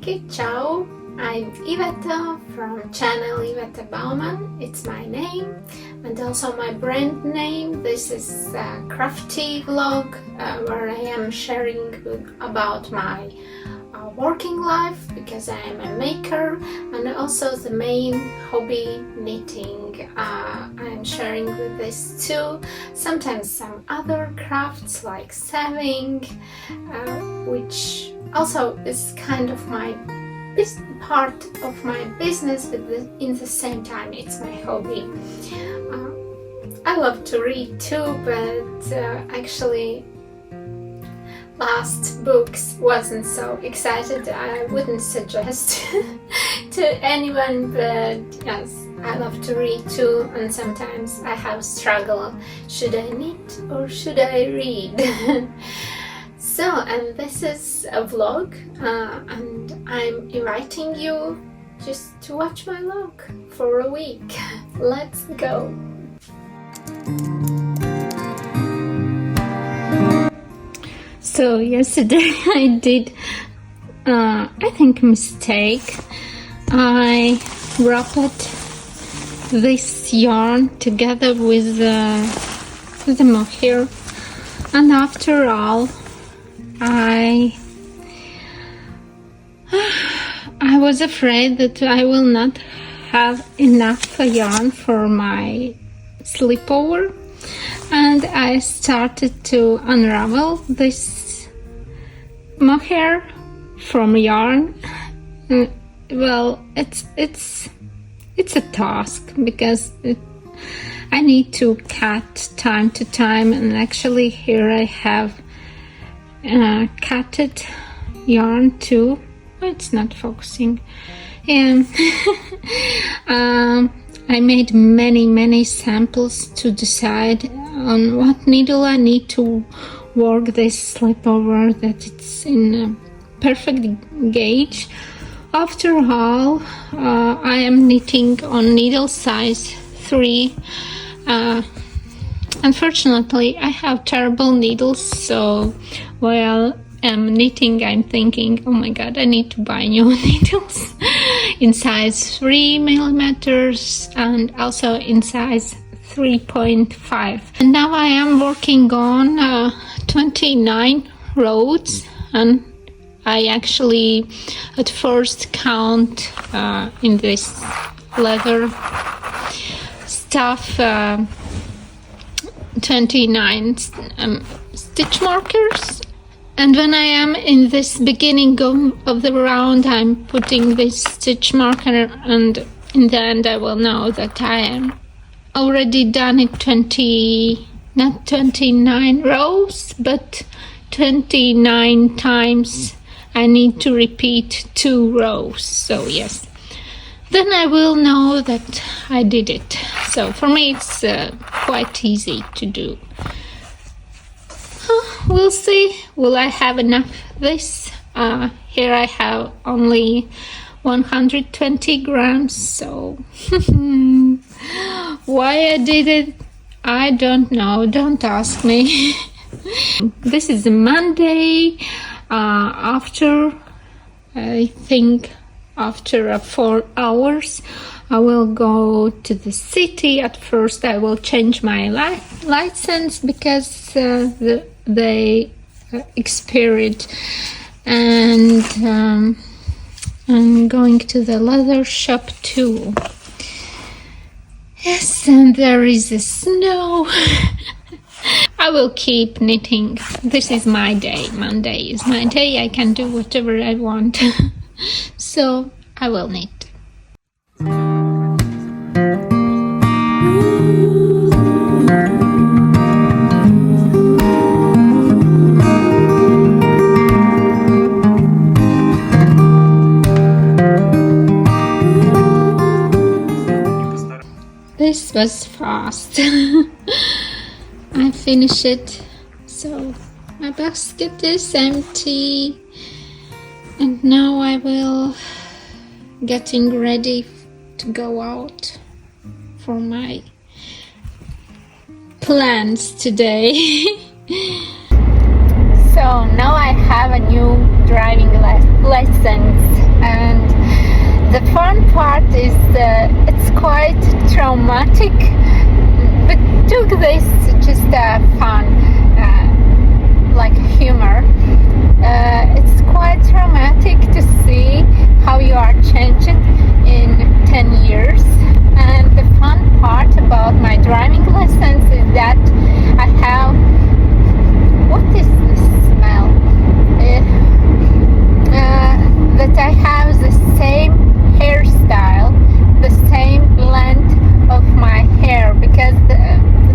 Sveiki, ciao! I'm Iveta from channel Iveta Bauman. It's my name and also my brand name. This is a crafty vlog where I am sharing about my working life, because I am a maker, and also the main hobby, knitting. I'm sharing with this too. Sometimes some other crafts like sewing, which also is kind of my part of my business, but in the same time it's my hobby. I love to read too, but actually last books wasn't so excited. I wouldn't suggest to anyone, but yes, I love to read too, and sometimes I have struggle, should I knit or should I read? So, and this is a vlog, and I'm inviting you just to watch my vlog for a week. Let's go! So yesterday I did, I think, a mistake. I wrapped this yarn together with the mohair, and after all, I was afraid that I will not have enough yarn for my sleepover, and I started to unravel this mohair from yarn. Well, it's a task, because I need to cut time to time, and actually here I have cutted yarn too. It's not focusing. And I made many samples to decide on what needle I need to work this sleepover, that it's in a perfect gauge. After all, I am knitting on needle size 3. Unfortunately, I have terrible needles, so while I'm knitting, I'm thinking, oh my god, I need to buy new needles in size 3 millimeters and also in size 3.5. And now I am working on 29 rows, and I actually at first count in this leather stuff 29 stitch markers, and when I am in this beginning of the round, I'm putting this stitch marker, and in the end I will know that I am already done it not 29 rows, but 29 times I need to repeat 2 rows. So yes, then I will know that I did it. So for me it's quite easy to do. We'll see. Will I have enough this? Here I have only 120 grams, so why I did it, I don't know. Don't ask me. This is a Monday. After 4 hours I will go to the city. At first I will change my license, because they expired, and I'm going to the leather shop too. Yes, and there is the snow. I will keep knitting. This is my day. Monday is my day. I can do whatever I want. So I will knit. This was fast. I finished it. So my basket is empty, and now I will getting ready to go out for my plans today. So now I have a new driving lessons, and the fun part is it's quite traumatic, but took this just fun, like humor. It's quite traumatic to see how you are changing in 10 years. And the fun part about my driving lessons is that I have, what is this smell? That I have the same hairstyle, the same length of my hair, because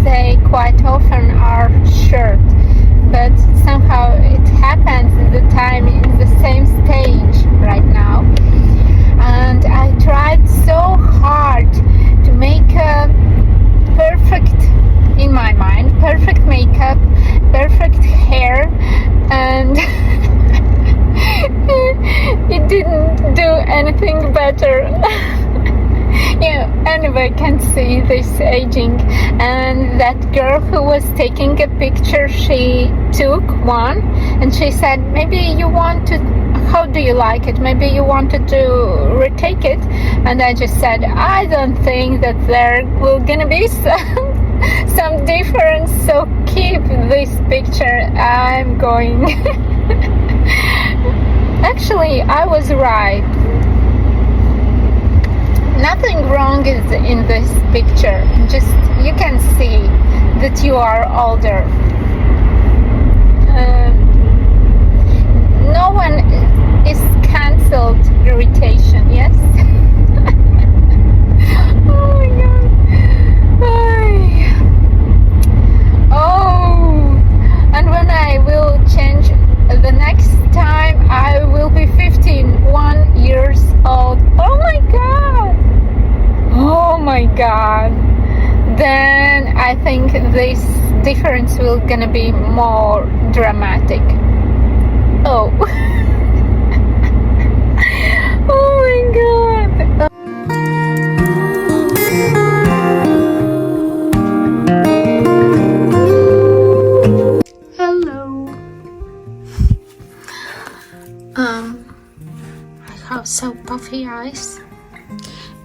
they quite often are short, but somehow it happens that I'm in the same stage right now. And I tried so hard to make a perfect, in my mind, perfect makeup, perfect hair, and it didn't do anything better. Anyway, can see this aging. And that girl who was taking a picture, she took one and she said, maybe you want to, how do you like it? Maybe you wanted to retake it. And I just said, I don't think that there will gonna be some difference, so keep this picture. I'm going. Actually, I was right. Nothing wrong is in this picture. Just you can see that you are older. No one is cancelled irritation, yes? Oh my god. Oh, and when I will change the next time, I will be 51 years old. Oh my god. Oh my god. Then I think this difference will gonna be more dramatic. Oh. Oh my god. Hello. I have so puffy eyes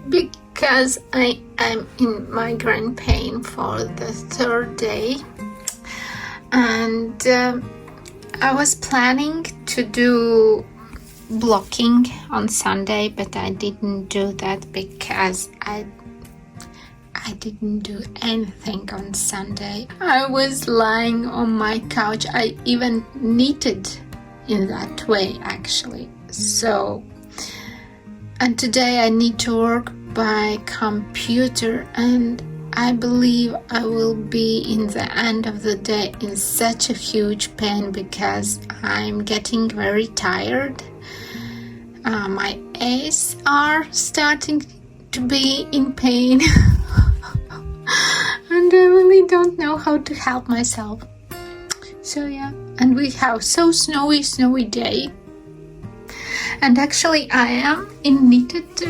because I am in migraine pain for the third day, and I was planning to do blocking on Sunday, but I didn't do that because I didn't do anything on Sunday. I was lying on my couch. I even knitted in that way, actually. So, and today I need to work by computer, and I believe I will be in the end of the day in such a huge pain because I'm getting very tired. My eyes are starting to be in pain. And I really don't know how to help myself. So yeah, and we have so snowy day. And actually I am in knitted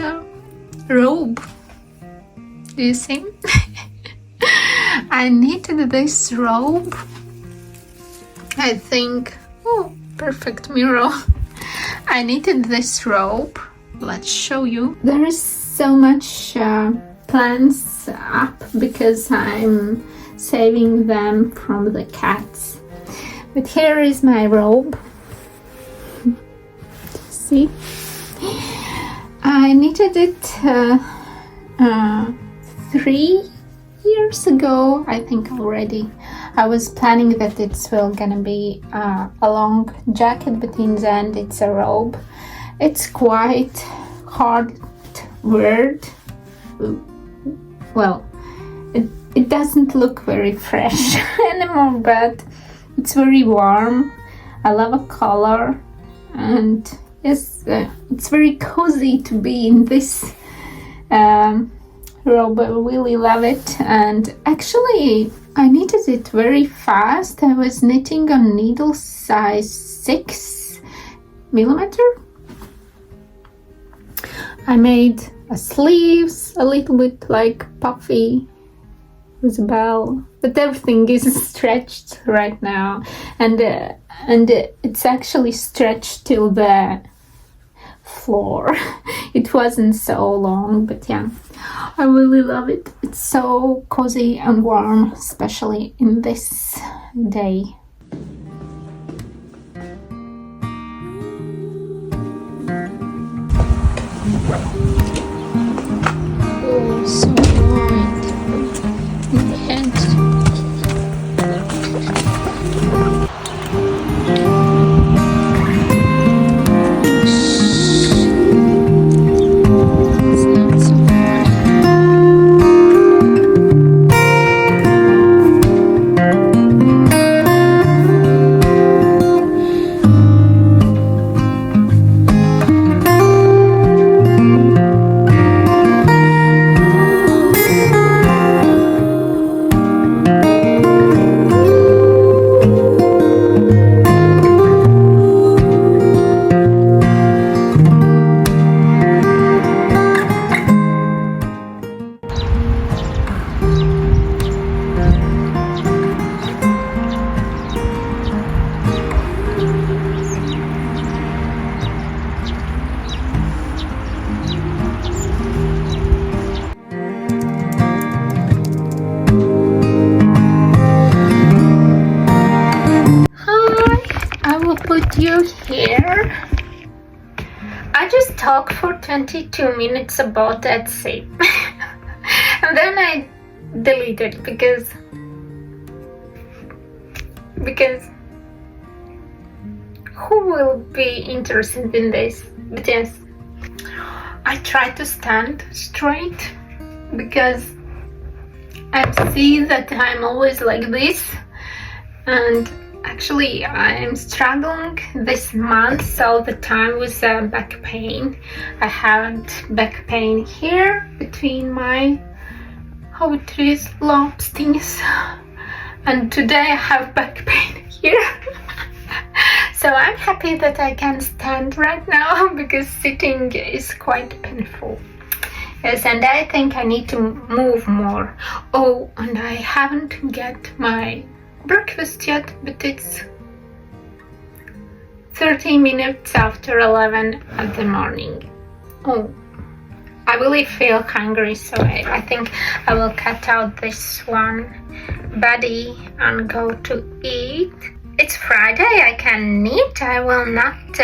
robe. Do you see? I knitted this robe. I think, oh, perfect mirror. I knitted this robe. Let's show you. There is so much plants up because I'm saving them from the cats. But here is my robe. See? I knitted it 3 years ago, I think already. I was planning that it's gonna be a long jacket, but in the end it's a robe. It's quite hard, weird. Well, it doesn't look very fresh anymore, but it's very warm. I love a color, and yes, it's very cozy to be in this robe. I really love it. And actually I knitted it very fast. I was knitting on needle size 6mm. I made a sleeves a little bit like puffy with a bell, but everything is stretched right now, and it's actually stretched till the floor. It wasn't so long, but yeah, I really love it. It's so cozy and warm, especially in this day. Oh, so white in the head. It's not so put you here. I just talked for 22 minutes about that shape. And then I deleted because who will be interested in this? But yes, I try to stand straight because I see that I'm always like this, and actually I'm struggling this month all the time with back pain. I had back pain here between my lobsters, and today I have back pain here. So I'm happy that I can stand right now because sitting is quite painful. Yes, and I think I need to move more. Oh, and I haven't get my breakfast yet, but it's 30 minutes after 11 at the morning. Oh, I really feel hungry, so I think I will cut out this one body and go to eat. It's Friday, I can eat. I will not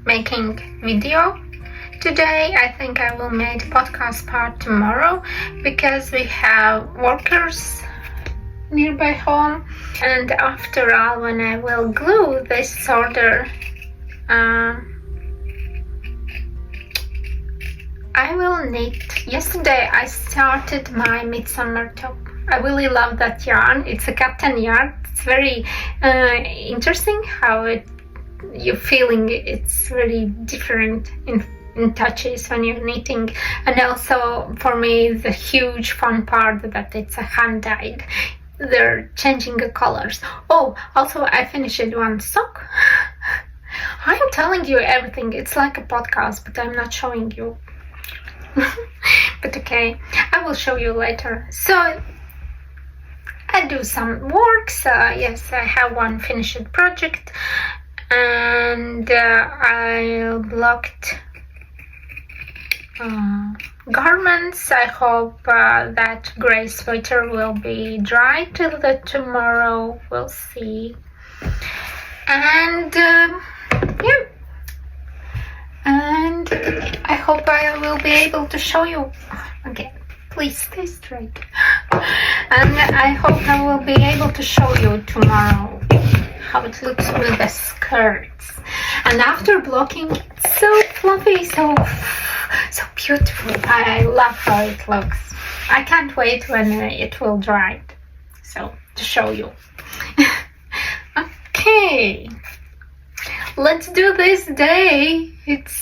making video today. I think I will make podcast part tomorrow because we have workers nearby home, and after all, when I will glue this order, I will knit. Yesterday I started my midsummer top. I really love that yarn. It's a cotton yarn. It's very interesting how you're feeling it's very different in touches when you're knitting, and also for me the huge fun part that it's a hand dyed. They're changing the colors. Oh, also I finished one sock. I'm telling you everything. It's like a podcast, but I'm not showing you. But okay, I will show you later. So I do some works. Yes, I have one finished project, and I blocked garments. I hope that gray sweater will be dry till the tomorrow. We'll see. And yeah, and I hope I will be able to show you again. Please stay straight. And I hope I will be able to show you tomorrow how it looks with the skirts. And after blocking, it's so fluffy, so beautiful. I love how it looks. I can't wait when it will dry. So to show you. Okay. Let's do this day. It's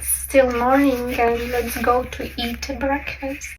still morning, and let's go to eat breakfast.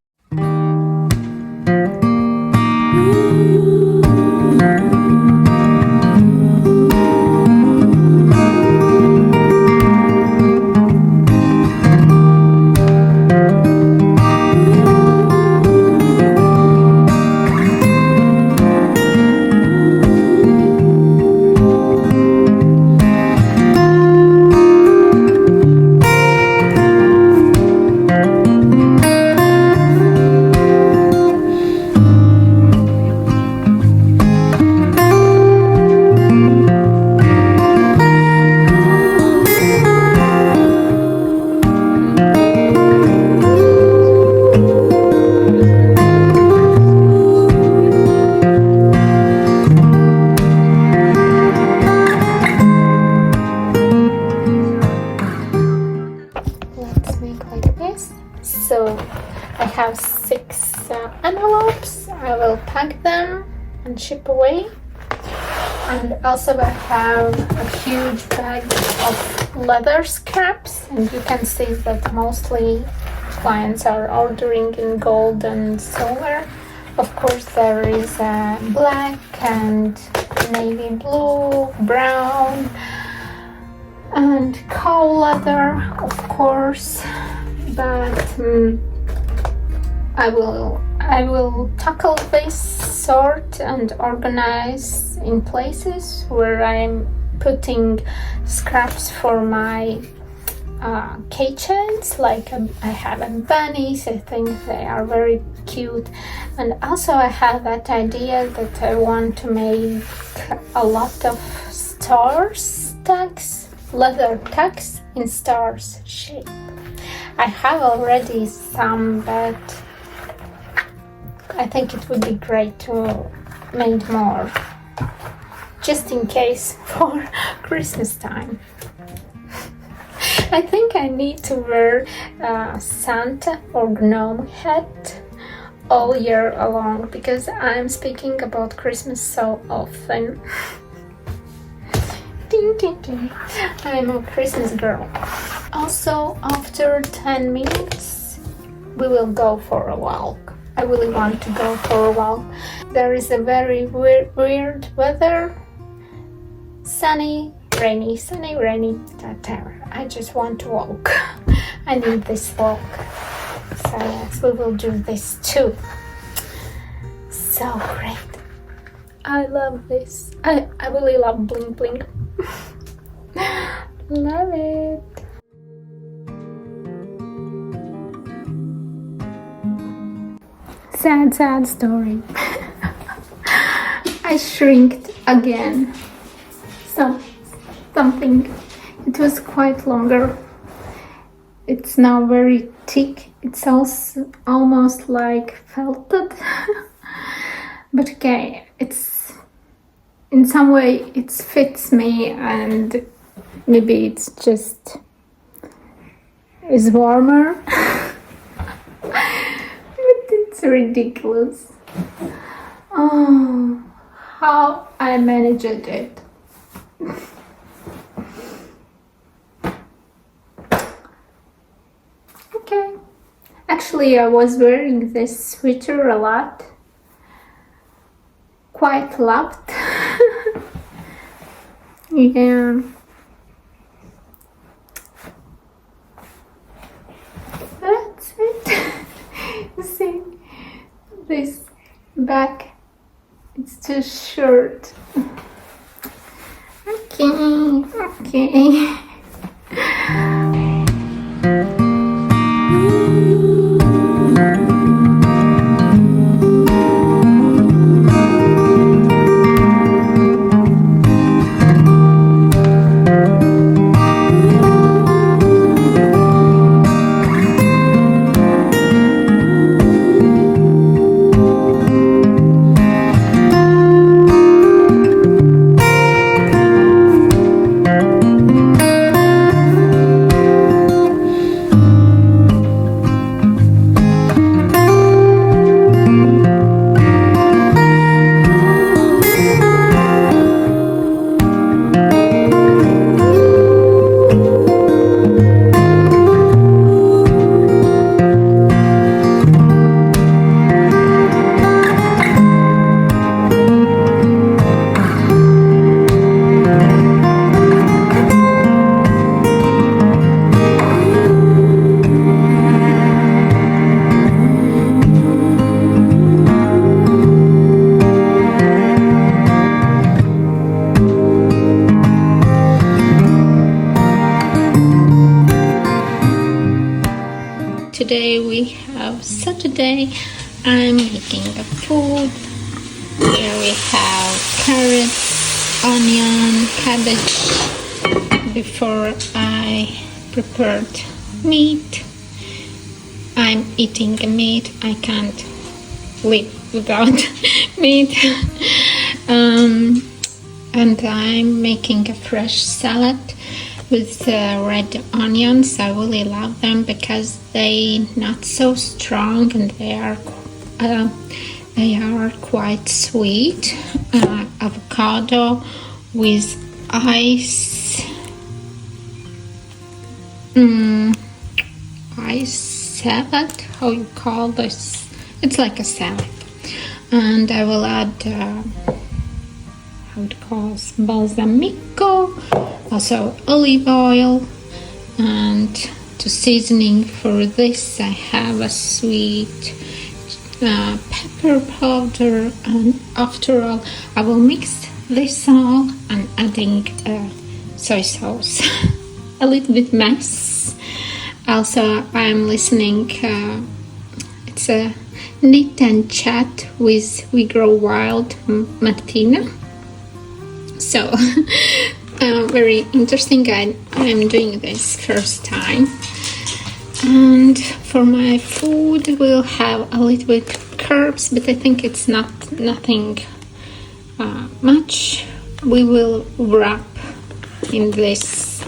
this, I will pack them and ship away. And also I have a huge bag of leather scraps, and you can see that mostly clients are ordering in gold and silver. Of course there is black and navy blue, brown, and cow leather, of course, but I will tackle this sort and organize in places where I'm putting scraps for my keychains. Like I have bunnies, I think they are very cute, and also I have that idea that I want to make a lot of stars tags, leather tags in stars shape. I have already some, but I think it would be great to make more, just in case for Christmas time. I think I need to wear a Santa or gnome hat all year long, because I'm speaking about Christmas so often. Ding, ding, ding. I'm a Christmas girl. Also, after 10 minutes, we will go for a walk. I really want to go for a walk. There is a very weird weather. Sunny, rainy, whatever. I just want to walk. I need this walk. So yes, we will do this too. So great. I love this. I really love bling bling. Love it. Sad story. I shrinked again. Something. It was quite longer. It's now very thick. It's also almost like felted. But okay, it's in some way it fits me, and maybe it's just is warmer. But it's ridiculous. Oh, how I managed it. Okay. Actually, I was wearing this sweater a lot. Quite loved. Yeah. That's it. You see, this back, it's too short. Okay. Today we have Saturday. I'm making the food. Here we have carrots, onion, cabbage. Before I prepared meat. I'm eating a meat. I can't live without meat. And I'm making a fresh salad with red onions. I really love them because they not so strong and they are They are quite sweet. Avocado with ice. Ice salad. How you call this? It's like a salad. And I will add how it calls balsamico, also olive oil, and to seasoning for this I have a sweet pepper powder, and after all I will mix this all and adding soy sauce. A little bit mess. Also I'm listening, it's a knit and chat with We Grow Wild Martina. So very interesting. I am doing this first time. And for my food we'll have a little bit carbs, but I think it's nothing much. We will wrap in this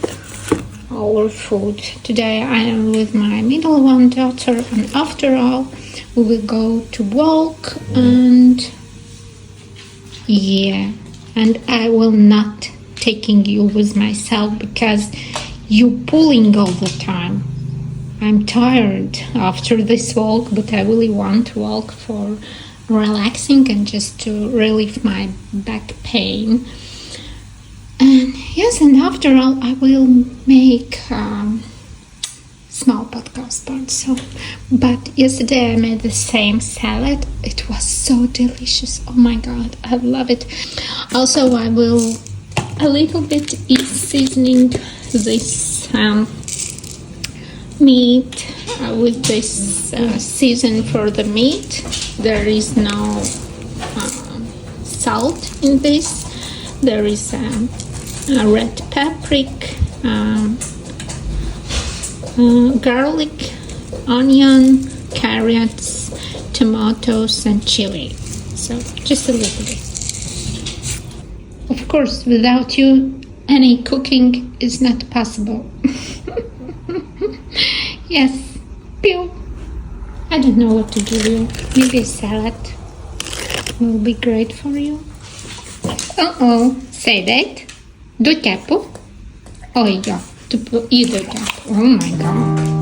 our food. Today I am with my middle one daughter, and after all we will go to walk, and yeah, and I will not taking you with myself because you pulling all the time. I'm tired after this walk, but I really want to walk for relaxing and just to relieve my back pain. And yes, and after all I will make small podcast part. So, but yesterday I made the same salad. It was so delicious. Oh my god, I love it. Also I will a little bit seasoning this meat with this season for the meat. There is no salt in this. There is a red paprika, garlic, onion, carrots, tomatoes, and chili. So just a little bit. Of course, without you, any cooking is not possible. Yes, pew. I don't know what to give you. Maybe a salad will be great for you. Say that. Do tempo. Oj, ja. I do tempo. Oh my god.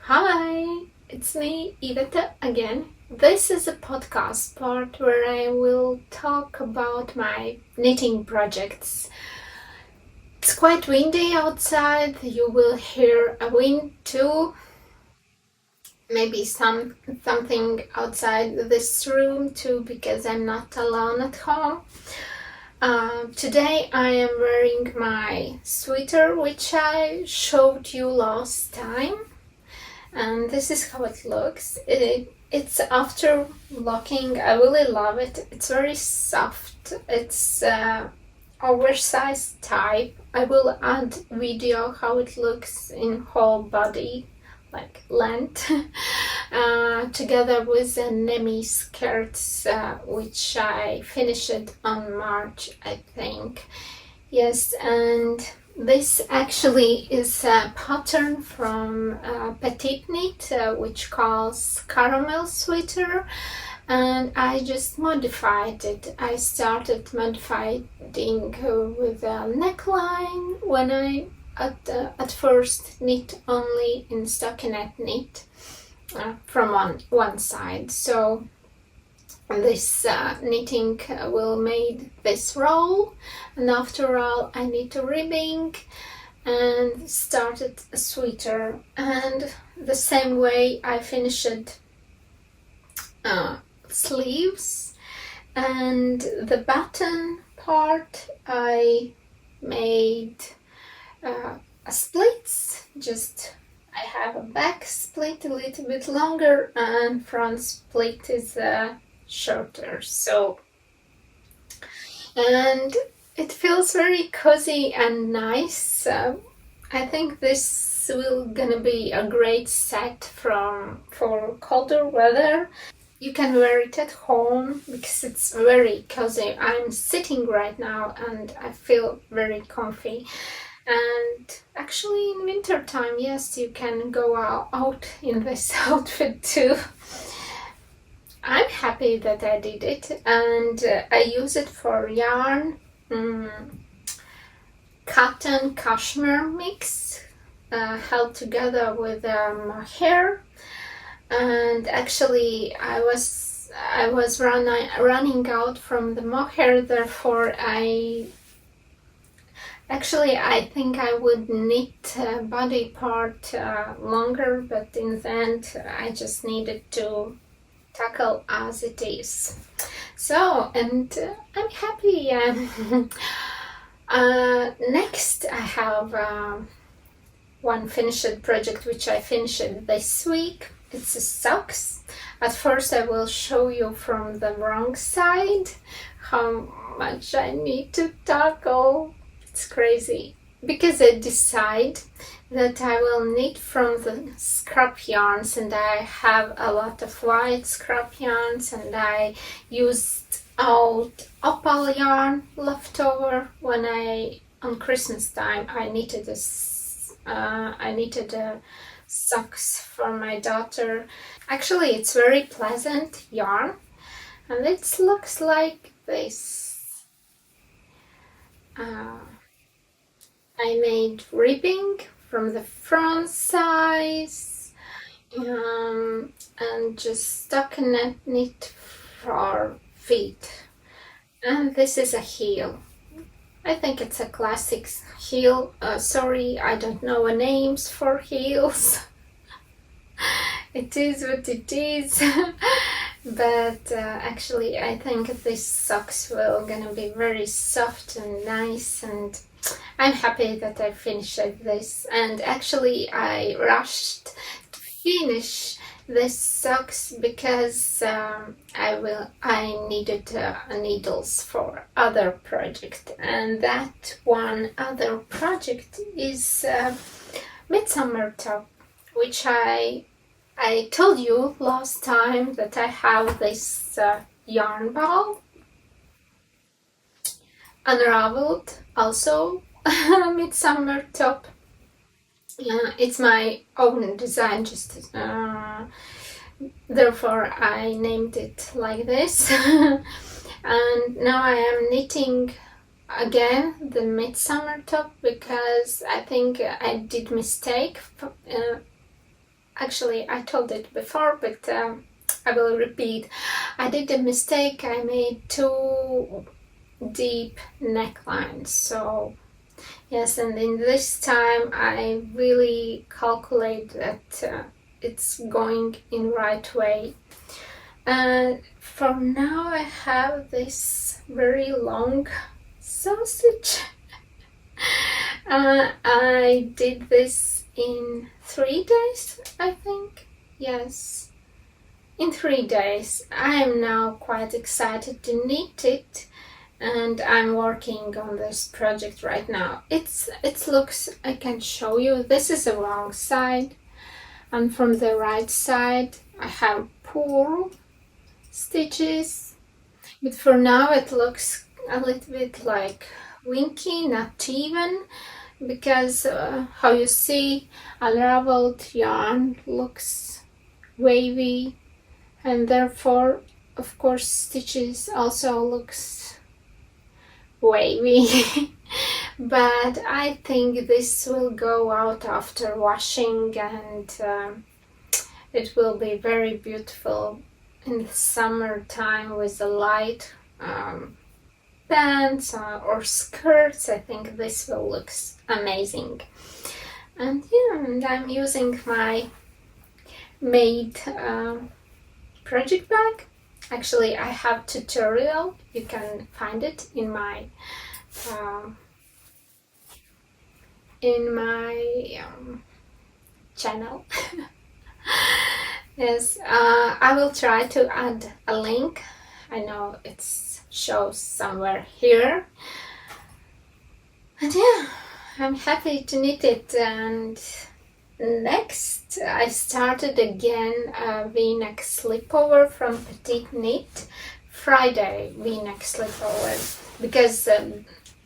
Hi, it's me, Iveta, again. This is a podcast part where I will talk about my knitting projects. It's quite windy outside. You will hear a wind too. Maybe something outside this room too, because I'm not alone at home. Today I am wearing my sweater, which I showed you last time. And this is how it looks. It's after locking. I really love it. It's very soft. It's oversized type. I will add video how it looks in whole body, like length, together with the Nemi skirts, which I finished on March, I think. Yes, and this actually is a pattern from Petite Knit, which calls Caramel Sweater, and I just modified it. I started modifying with a neckline when I at first knit only in stockinette knit from one side. So this knitting will make this roll, and after all I need to ribbing and started a sweater, and the same way I finished sleeves, and the button part I made splits. Just I have a back split a little bit longer and front split is shorter, so, and it feels very cozy and nice. I think this will gonna be a great set for colder weather. You can wear it at home because it's very cozy. I'm sitting right now and I feel very comfy. And actually, in winter time, yes, you can go out in this outfit too. I'm happy that I did it, and I use it for yarn, cotton cashmere mix, held together with hair. And actually, I was running out from the mohair, therefore I think I would knit body part longer, but in the end I just needed to tackle as it is. So, and I'm happy. Next I have one finished project which I finished this week. It's a socks. At first I will show you from the wrong side how much I need to tackle. It's crazy because I decide that I will knit from the scrap yarns, and I have a lot of white scrap yarns, and I used old opal yarn leftover when on Christmas time I knitted socks for my daughter. Actually, it's very pleasant yarn, and it looks like this. I made ribbing from the front size, and just stuck a knit for feet. And this is a heel. I think it's a classic heel. Sorry, I don't know names for heels. It is what it is. But actually, I think these socks will gonna be very soft and nice, and I'm happy that I finished this. And actually, I rushed to finish this socks because I needed needles for other project, and that one other project is midsummer top, which I told you last time that I have this yarn ball unraveled, also midsummer top. It's my own design, just therefore I named it like this. And now I am knitting again the midsummer top because I think I did mistake. Actually, I told it before, but I will repeat. I did a mistake. I made two deep necklines. So yes, and in this time I really calculate that it's going in right way. And for now I have this very long sausage. I did this in 3 days, I think. Yes, in 3 days. I am now quite excited to knit it, and I'm working on this project right now. It looks, I can show you, this is the wrong side, and from the right side I have purl stitches, but for now it looks a little bit like winky, not even, because how you see unraveled yarn looks wavy, and therefore of course stitches also looks wavy. But I think this will go out after washing, and it will be very beautiful in the summertime with the light pants or skirts. I think this will look amazing. And yeah, and I'm using my made project bag. Actually, I have tutorial. You can find it in my channel. Yes, I will try to add a link. I know it shows somewhere here. And yeah, I'm happy to knit it, and Next, I started again a V-neck slipover from Petite Knit. Friday V-neck slipover, because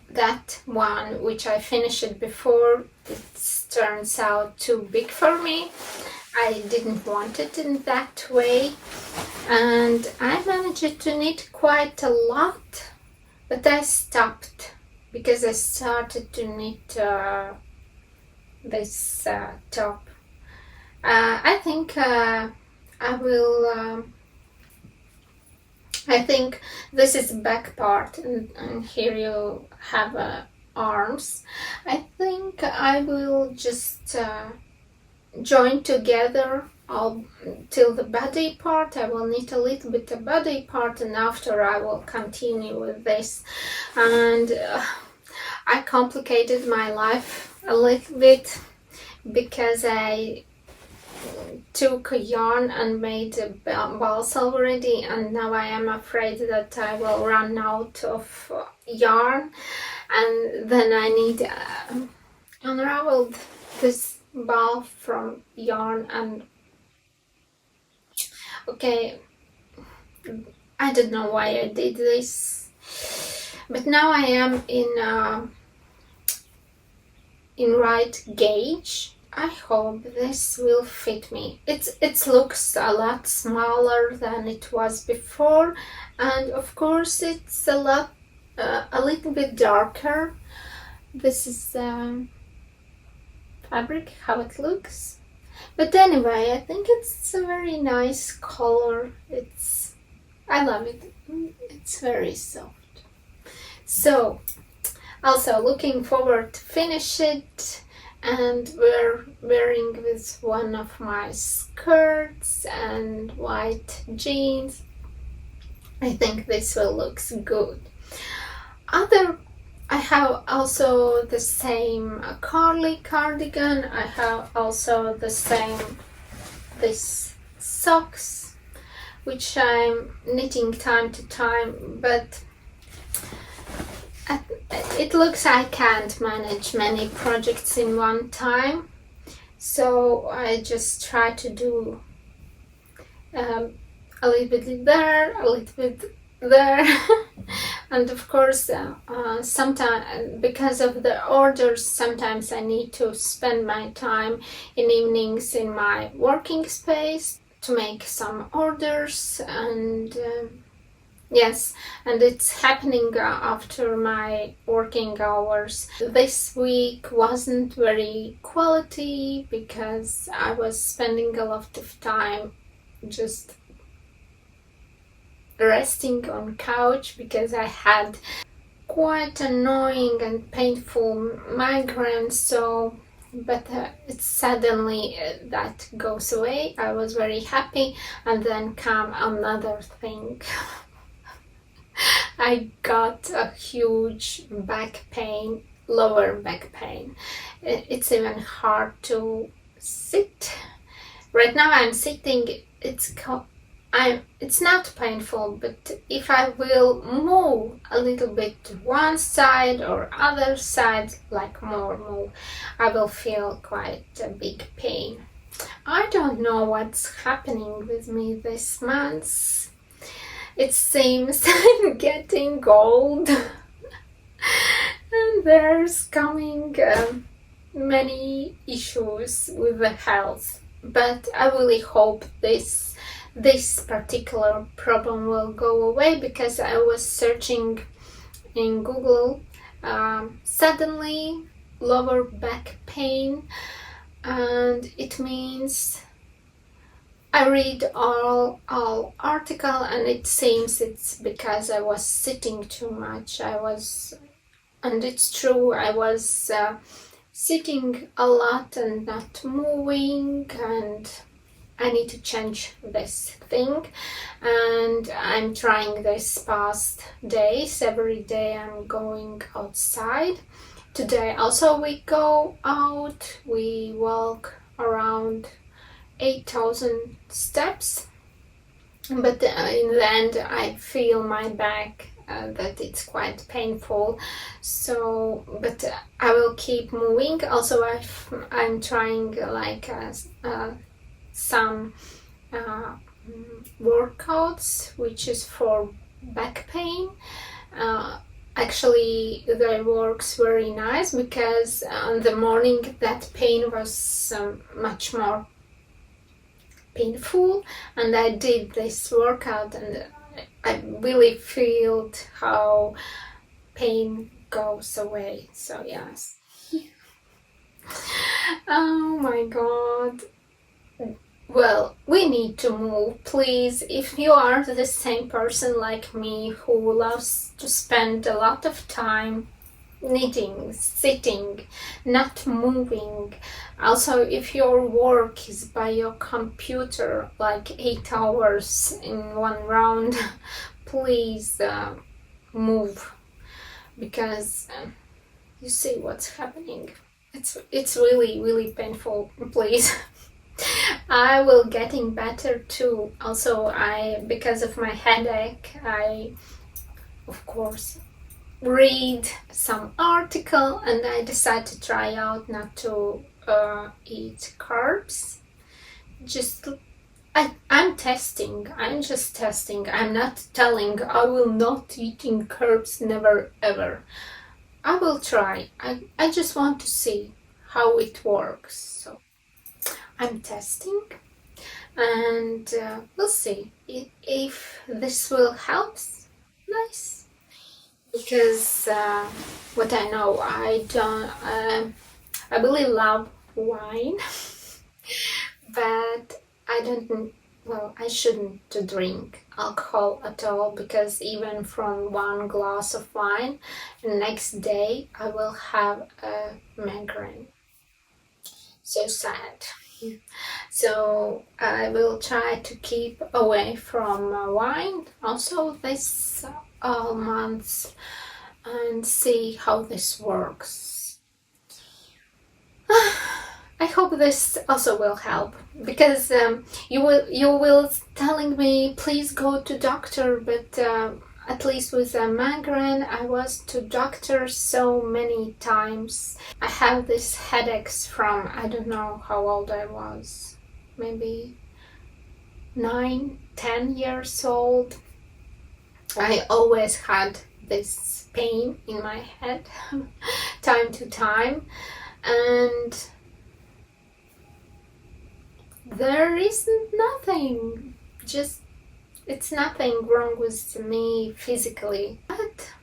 that one which I finished before, it turns out too big for me. I didn't want it in that way, and I managed to knit quite a lot, but I stopped because I started to knit this top. I think I think this is back part, and here you have arms. I think I will just join together all till the body part. I will knit a little bit the body part, and after I will continue with this. And I complicated my life a little bit because I took a yarn and made balls already, and now I am afraid that I will run out of yarn, and then I need unraveled this ball from yarn. And okay, I don't know why I did this, but now I am in right gauge. I hope this will fit me. It looks a lot smaller than it was before, and of course it's a little bit darker. This is fabric, how it looks. But anyway, I think it's a very nice color. I love it. It's very soft. So, also looking forward to finish it. And we're wearing with one of my skirts and white jeans. I think this will look good. I have also the same Carly cardigan. I have also the same this socks, which I'm knitting time to time, but it looks I can't manage many projects in one time, so I just try to do a little bit there, a little bit there. And of course sometimes, because of the orders, sometimes I need to spend my time in evenings in my working space to make some orders. And yes, and it's happening after my working hours. This week wasn't very quality because I was spending a lot of time just resting on couch because I had quite annoying and painful migraines. So, but it's suddenly that goes away. I was very happy, and then come another thing. I got a huge back pain, lower back pain. It's even hard to sit. Right now I'm sitting, it's not painful, but if I will move a little bit to one side or other side, like more move, I will feel quite a big pain. I don't know what's happening with me this month. It seems I'm getting old and there's coming many issues with the health, but I really hope this particular problem will go away, because I was searching in Google suddenly lower back pain, and it means I read all article, and it seems it's because I was sitting too much. And it's true, I was sitting a lot and not moving, and I need to change this thing. And I'm trying this past days. Every day I'm going outside. Today also we go out, we walk around 8,000 steps, but in the end I feel my back that it's quite painful. So, but I will keep moving. Also, I'm trying some uh, workouts, which is for back pain. Uh, Actually, that works very nice because on the morning that pain was much more painful, and I did this workout and I really felt how pain goes away. So yes. Oh my god. Well, we need to move, please. If you are the same person like me who loves to spend a lot of time knitting, sitting, not moving. Also, if your work is by your computer, like 8 hours in one round, please move, because you see what's happening. It's really painful. Please. I will getting better too. Also, I because of my headache, I of course read some article and I decided to try out not to eat carbs. Just I'm testing. I'm just testing. I'm not telling I will not eating carbs, never ever. I will try. I just want to see how it works. So I'm testing, and we'll see if this will help. Nice. Because what I know, I don't. I really love wine, but I don't. Well, I shouldn't to drink alcohol at all, because even from one glass of wine, the next day I will have a migraine. So sad. So I will try to keep away from wine also this all months and see how this works. I hope this also will help, because you will telling me please go to doctor, but at least with a migraine I was to doctor so many times. I have these headaches from I don't know how old I was, maybe 9, 10 years old. I always had this pain in my head time to time, and there isn't nothing, just it's nothing wrong with me physically, but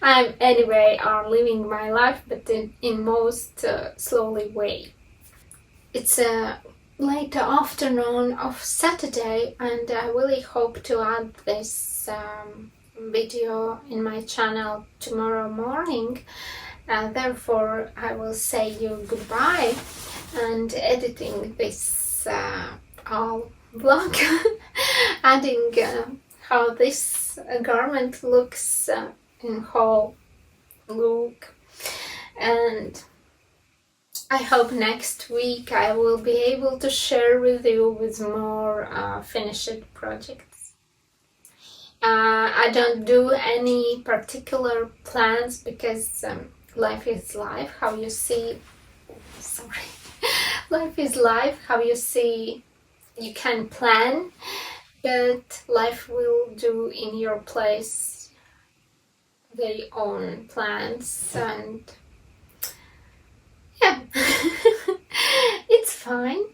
I'm anyway living my life, but in most slowly way. It's a late afternoon of Saturday, and I really hope to add this video in my channel tomorrow morning. Therefore, I will say you goodbye and editing this all vlog, adding how this garment looks in whole look, and I hope next week I will be able to share with you with more finished projects. I don't do any particular plans, because life is life, how you see, sorry, life is life, how you see, you can plan, but life will do in your place their own plans, and yeah, it's fine.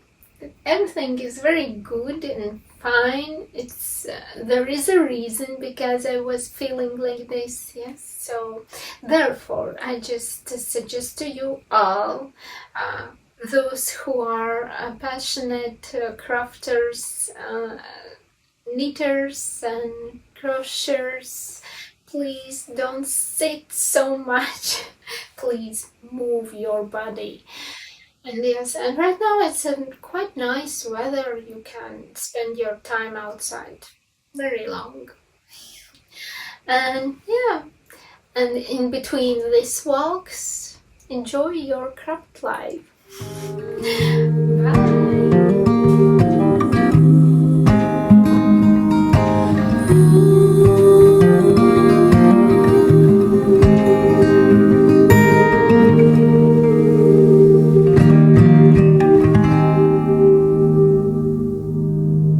Everything is very good and fine. It's there is a reason because I was feeling like this, yes. So therefore, I just suggest to you all, those who are passionate crafters, knitters and crocheters, please don't sit so much. Please move your body. And yes, and right now it's quite nice weather. You can spend your time outside very long. And yeah, and in between these walks, enjoy your craft life.